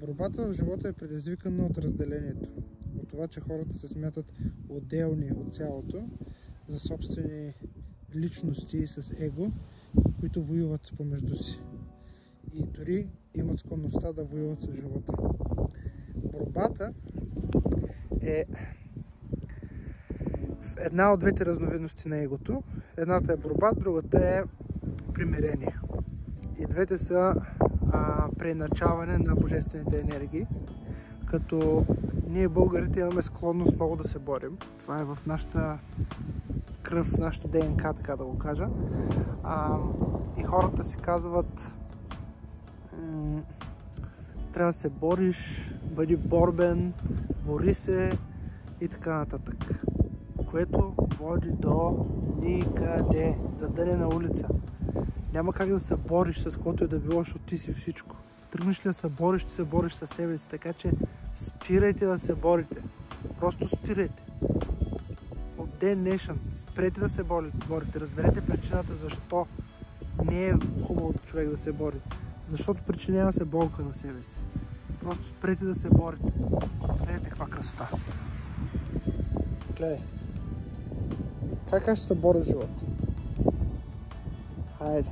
Борбата в живота е предизвикана от разделението. От това, че хората се смятат отделни от цялото, за собствени личности с его, които воюват помежду си. И дори имат склонността да воюват с живота. Борбата е една от двете разновидности на егото. Едната е борба, другата е примирение. И двете са преиначаване на божествените енергии, като ние българите имаме склонност много да се борим. Това е в нашата кръв, нашата ДНК, така да го кажа. И хората си казват, трябва да се бориш, бъди борбен, бори се и така нататък. Което води до никъде, задънена улица. Няма как да се бориш с който и да било, защото ти си всичко. Тръгнеш ли да се бориш, ти се бориш със себе си, така че спирайте да се борите. Просто спирайте. От ден днешен спрете да се борите. Разберете причината защо не е хубаво човек да се бори. Защото причинява се болка на себе си. Просто спрете да се борите. Гледайте каква красота. Гледай. Как ще се боря в живота? Хайде.